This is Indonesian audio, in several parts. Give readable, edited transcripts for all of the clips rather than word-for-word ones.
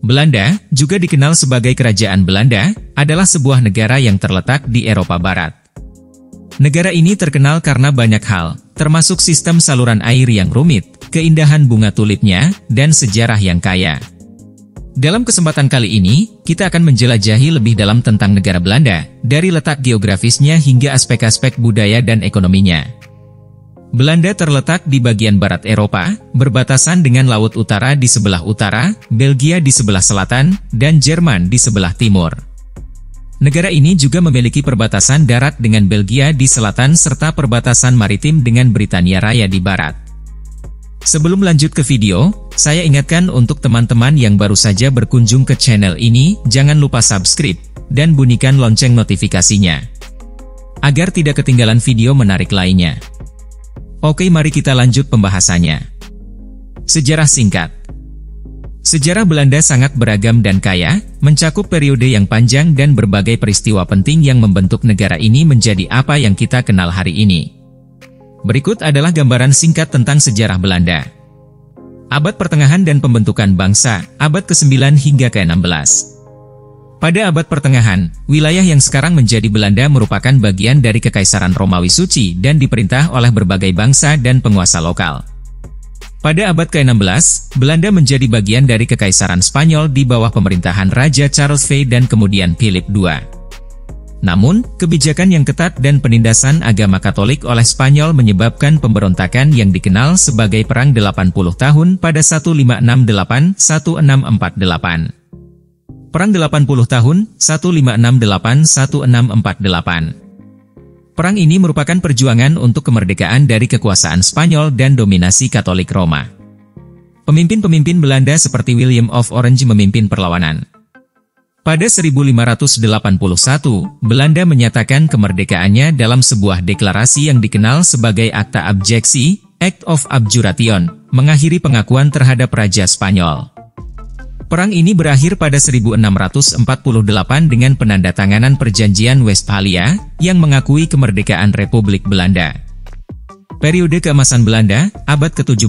Belanda, juga dikenal sebagai Kerajaan Belanda, adalah sebuah negara yang terletak di Eropa Barat. Negara ini terkenal karena banyak hal, termasuk sistem saluran air yang rumit, keindahan bunga tulipnya, dan sejarah yang kaya. Dalam kesempatan kali ini, kita akan menjelajahi lebih dalam tentang negara Belanda, dari letak geografisnya hingga aspek-aspek budaya dan ekonominya. Belanda terletak di bagian barat Eropa, berbatasan dengan Laut Utara di sebelah utara, Belgia di sebelah selatan, dan Jerman di sebelah timur. Negara ini juga memiliki perbatasan darat dengan Belgia di selatan serta perbatasan maritim dengan Britania Raya di barat. Sebelum lanjut ke video, saya ingatkan untuk teman-teman yang baru saja berkunjung ke channel ini, jangan lupa subscribe, dan bunyikan lonceng notifikasinya, agar tidak ketinggalan video menarik lainnya. Oke, mari kita lanjut pembahasannya. Sejarah singkat. Sejarah Belanda sangat beragam dan kaya, mencakup periode yang panjang dan berbagai peristiwa penting yang membentuk negara ini menjadi apa yang kita kenal hari ini. Berikut adalah gambaran singkat tentang sejarah Belanda. Abad Pertengahan dan pembentukan bangsa, abad ke-9 hingga ke-16. Pada abad pertengahan, wilayah yang sekarang menjadi Belanda merupakan bagian dari Kekaisaran Romawi Suci dan diperintah oleh berbagai bangsa dan penguasa lokal. Pada abad ke-16, Belanda menjadi bagian dari Kekaisaran Spanyol di bawah pemerintahan Raja Charles V dan kemudian Philip II. Namun, kebijakan yang ketat dan penindasan agama Katolik oleh Spanyol menyebabkan pemberontakan yang dikenal sebagai Perang 80 Tahun pada 1568-1648. Perang 80 tahun, 1568-1648. Perang ini merupakan perjuangan untuk kemerdekaan dari kekuasaan Spanyol dan dominasi Katolik Roma. Pemimpin-pemimpin Belanda seperti William of Orange memimpin perlawanan. Pada 1581, Belanda menyatakan kemerdekaannya dalam sebuah deklarasi yang dikenal sebagai Akta Abjeksi, Act of Abjuration, mengakhiri pengakuan terhadap Raja Spanyol. Perang ini berakhir pada 1648 dengan penandatanganan Perjanjian Westphalia, yang mengakui kemerdekaan Republik Belanda. Periode keemasan Belanda, abad ke-17.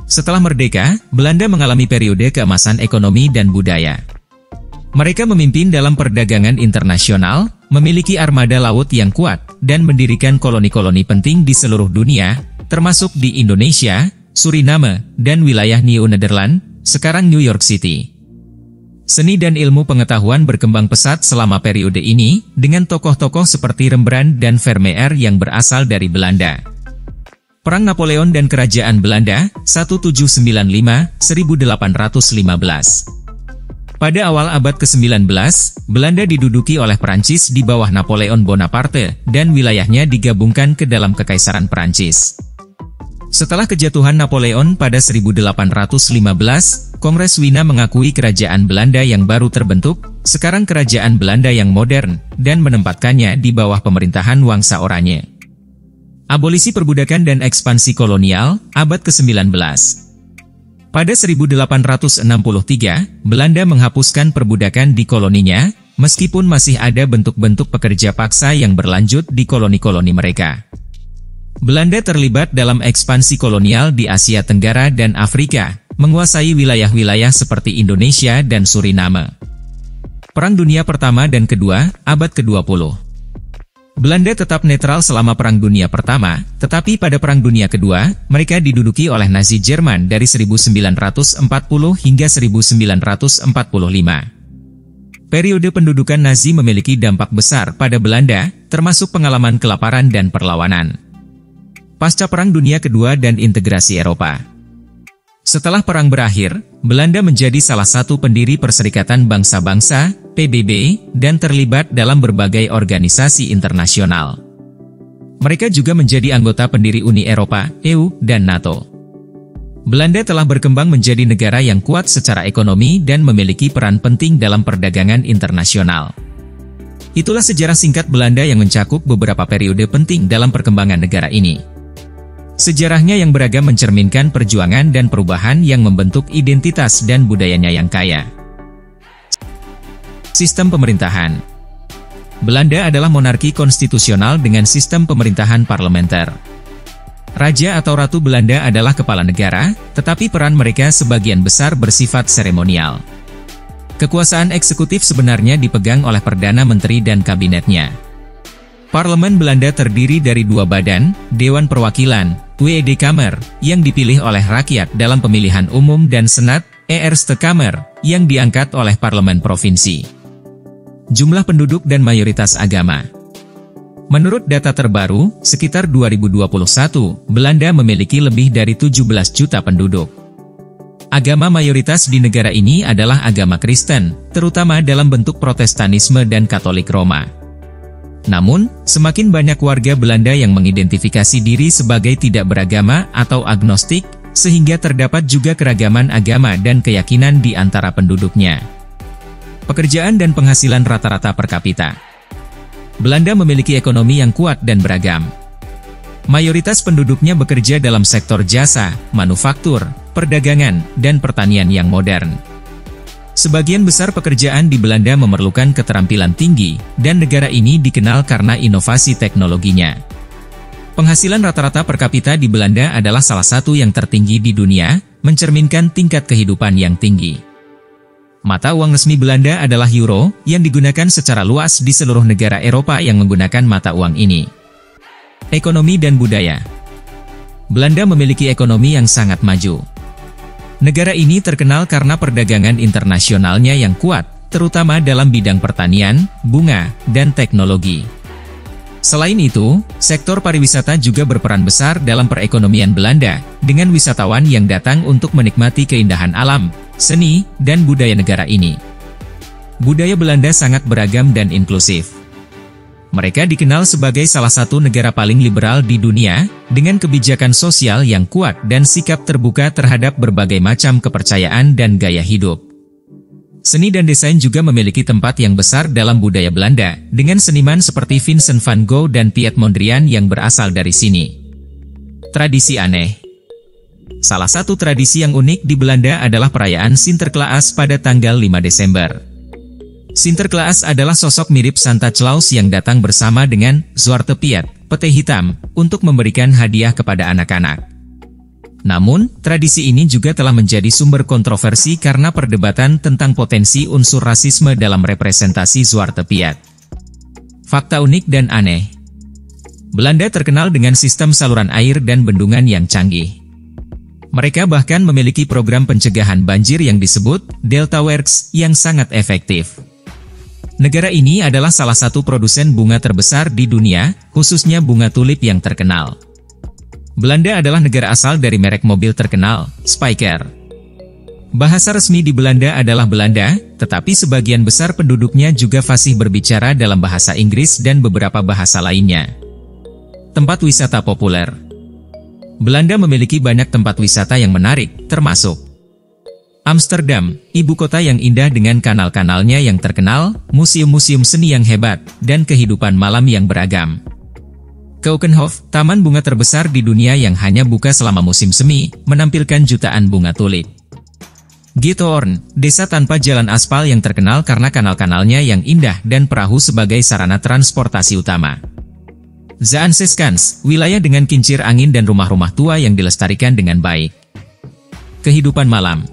Setelah merdeka, Belanda mengalami periode keemasan ekonomi dan budaya. Mereka memimpin dalam perdagangan internasional, memiliki armada laut yang kuat, dan mendirikan koloni-koloni penting di seluruh dunia, termasuk di Indonesia, Suriname, dan wilayah New Netherlands, sekarang New York City. Seni dan ilmu pengetahuan berkembang pesat selama periode ini, dengan tokoh-tokoh seperti Rembrandt dan Vermeer yang berasal dari Belanda. Perang Napoleon dan Kerajaan Belanda, 1795–1815. Pada awal abad ke-19, Belanda diduduki oleh Prancis di bawah Napoleon Bonaparte, dan wilayahnya digabungkan ke dalam Kekaisaran Prancis. Setelah kejatuhan Napoleon pada 1815, Kongres Wina mengakui kerajaan Belanda yang baru terbentuk, sekarang kerajaan Belanda yang modern, dan menempatkannya di bawah pemerintahan Wangsa Oranye. Abolisi perbudakan dan ekspansi kolonial, abad ke-19. Pada 1863, Belanda menghapuskan perbudakan di koloninya, meskipun masih ada bentuk-bentuk pekerja paksa yang berlanjut di koloni-koloni mereka. Belanda terlibat dalam ekspansi kolonial di Asia Tenggara dan Afrika, menguasai wilayah-wilayah seperti Indonesia dan Suriname. Perang Dunia Pertama dan Kedua, abad ke-20. Belanda tetap netral selama Perang Dunia Pertama, tetapi pada Perang Dunia Kedua, mereka diduduki oleh Nazi Jerman dari 1940 hingga 1945. Periode pendudukan Nazi memiliki dampak besar pada Belanda, termasuk pengalaman kelaparan dan perlawanan. Pasca Perang Dunia Kedua dan integrasi Eropa. Setelah perang berakhir, Belanda menjadi salah satu pendiri Perserikatan Bangsa-Bangsa, PBB, dan terlibat dalam berbagai organisasi internasional. Mereka juga menjadi anggota pendiri Uni Eropa, EU, dan NATO. Belanda telah berkembang menjadi negara yang kuat secara ekonomi dan memiliki peran penting dalam perdagangan internasional. Itulah sejarah singkat Belanda yang mencakup beberapa periode penting dalam perkembangan negara ini. Sejarahnya yang beragam mencerminkan perjuangan dan perubahan yang membentuk identitas dan budayanya yang kaya. Sistem pemerintahan. Belanda adalah monarki konstitusional dengan sistem pemerintahan parlementer. Raja atau Ratu Belanda adalah kepala negara, tetapi peran mereka sebagian besar bersifat seremonial. Kekuasaan eksekutif sebenarnya dipegang oleh Perdana Menteri dan kabinetnya. Parlemen Belanda terdiri dari dua badan, Dewan Perwakilan, Tweede Kamer, yang dipilih oleh rakyat dalam pemilihan umum dan Senat, Eerste Kamer, yang diangkat oleh Parlemen Provinsi. Jumlah penduduk dan mayoritas agama. Menurut data terbaru, sekitar 2021, Belanda memiliki lebih dari 17 juta penduduk. Agama mayoritas di negara ini adalah agama Kristen, terutama dalam bentuk Protestanisme dan Katolik Roma. Namun, semakin banyak warga Belanda yang mengidentifikasi diri sebagai tidak beragama atau agnostik, sehingga terdapat juga keragaman agama dan keyakinan di antara penduduknya. Pekerjaan dan penghasilan rata-rata per kapita. Belanda memiliki ekonomi yang kuat dan beragam. Mayoritas penduduknya bekerja dalam sektor jasa, manufaktur, perdagangan, dan pertanian yang modern. Sebagian besar pekerjaan di Belanda memerlukan keterampilan tinggi, dan negara ini dikenal karena inovasi teknologinya. Penghasilan rata-rata per kapita di Belanda adalah salah satu yang tertinggi di dunia, mencerminkan tingkat kehidupan yang tinggi. Mata uang resmi Belanda adalah euro, yang digunakan secara luas di seluruh negara Eropa yang menggunakan mata uang ini. Ekonomi dan budaya. Belanda memiliki ekonomi yang sangat maju. Negara ini terkenal karena perdagangan internasionalnya yang kuat, terutama dalam bidang pertanian, bunga, dan teknologi. Selain itu, sektor pariwisata juga berperan besar dalam perekonomian Belanda, dengan wisatawan yang datang untuk menikmati keindahan alam, seni, dan budaya negara ini. Budaya Belanda sangat beragam dan inklusif. Mereka dikenal sebagai salah satu negara paling liberal di dunia, dengan kebijakan sosial yang kuat dan sikap terbuka terhadap berbagai macam kepercayaan dan gaya hidup. Seni dan desain juga memiliki tempat yang besar dalam budaya Belanda, dengan seniman seperti Vincent van Gogh dan Piet Mondrian yang berasal dari sini. Tradisi aneh. Salah satu tradisi yang unik di Belanda adalah perayaan Sinterklaas pada tanggal 5 Desember. Sinterklaas adalah sosok mirip Santa Claus yang datang bersama dengan Zwarte Piet, pete hitam, untuk memberikan hadiah kepada anak-anak. Namun, tradisi ini juga telah menjadi sumber kontroversi karena perdebatan tentang potensi unsur rasisme dalam representasi Zwarte Piet. Fakta unik dan aneh. Belanda terkenal dengan sistem saluran air dan bendungan yang canggih. Mereka bahkan memiliki program pencegahan banjir yang disebut Delta Works yang sangat efektif. Negara ini adalah salah satu produsen bunga terbesar di dunia, khususnya bunga tulip yang terkenal. Belanda adalah negara asal dari merek mobil terkenal, Spyker. Bahasa resmi di Belanda adalah Belanda, tetapi sebagian besar penduduknya juga fasih berbicara dalam bahasa Inggris dan beberapa bahasa lainnya. Tempat wisata populer. Belanda memiliki banyak tempat wisata yang menarik, termasuk Amsterdam, ibu kota yang indah dengan kanal-kanalnya yang terkenal, museum-museum seni yang hebat, dan kehidupan malam yang beragam. Keukenhof, taman bunga terbesar di dunia yang hanya buka selama musim semi, menampilkan jutaan bunga tulip. Giethoorn, desa tanpa jalan aspal yang terkenal karena kanal-kanalnya yang indah dan perahu sebagai sarana transportasi utama. Zaansteskans, wilayah dengan kincir angin dan rumah-rumah tua yang dilestarikan dengan baik. Kehidupan malam.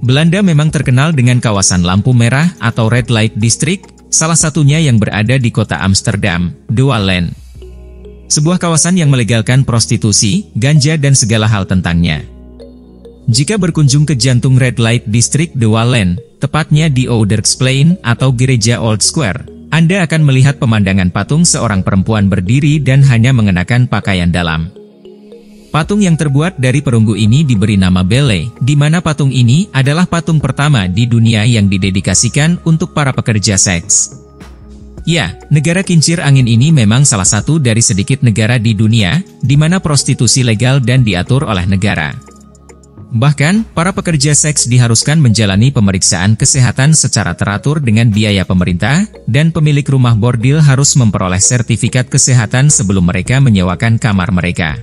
Belanda memang terkenal dengan kawasan lampu merah atau Red Light District, salah satunya yang berada di kota Amsterdam, De Wallen. Sebuah kawasan yang melegalkan prostitusi, ganja dan segala hal tentangnya. Jika berkunjung ke jantung Red Light District De Wallen, tepatnya di Ouderksplein atau Gereja Old Square, Anda akan melihat pemandangan patung seorang perempuan berdiri dan hanya mengenakan pakaian dalam. Patung yang terbuat dari perunggu ini diberi nama Belle, di mana patung ini adalah patung pertama di dunia yang didedikasikan untuk para pekerja seks. Ya, negara kincir angin ini memang salah satu dari sedikit negara di dunia, di mana prostitusi legal dan diatur oleh negara. Bahkan, para pekerja seks diharuskan menjalani pemeriksaan kesehatan secara teratur dengan biaya pemerintah, dan pemilik rumah bordil harus memperoleh sertifikat kesehatan sebelum mereka menyewakan kamar mereka.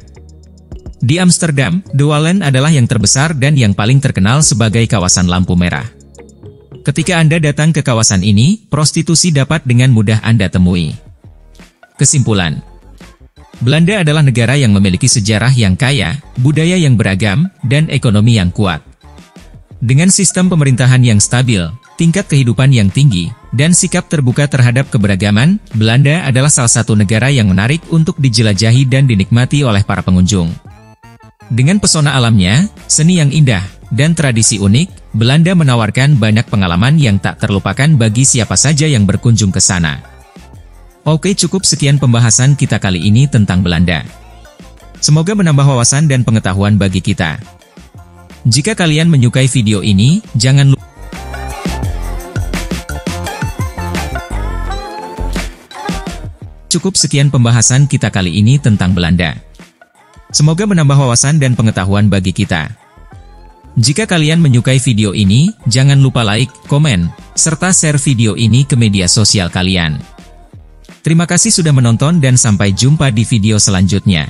Di Amsterdam, De Wallen adalah yang terbesar dan yang paling terkenal sebagai kawasan lampu merah. Ketika Anda datang ke kawasan ini, prostitusi dapat dengan mudah Anda temui. Kesimpulan. Belanda adalah negara yang memiliki sejarah yang kaya, budaya yang beragam, dan ekonomi yang kuat. Dengan sistem pemerintahan yang stabil, tingkat kehidupan yang tinggi, dan sikap terbuka terhadap keberagaman, Belanda adalah salah satu negara yang menarik untuk dijelajahi dan dinikmati oleh para pengunjung. Dengan pesona alamnya, seni yang indah, dan tradisi unik, Belanda menawarkan banyak pengalaman yang tak terlupakan bagi siapa saja yang berkunjung ke sana. Oke, cukup sekian pembahasan kita kali ini tentang Belanda. Semoga menambah wawasan dan pengetahuan bagi kita. Jika kalian menyukai video ini, jangan lupa Cukup sekian pembahasan kita kali ini tentang Belanda. Semoga menambah wawasan dan pengetahuan bagi kita. Jika kalian menyukai video ini, jangan lupa like, komen, serta share video ini ke media sosial kalian. Terima kasih sudah menonton dan sampai jumpa di video selanjutnya.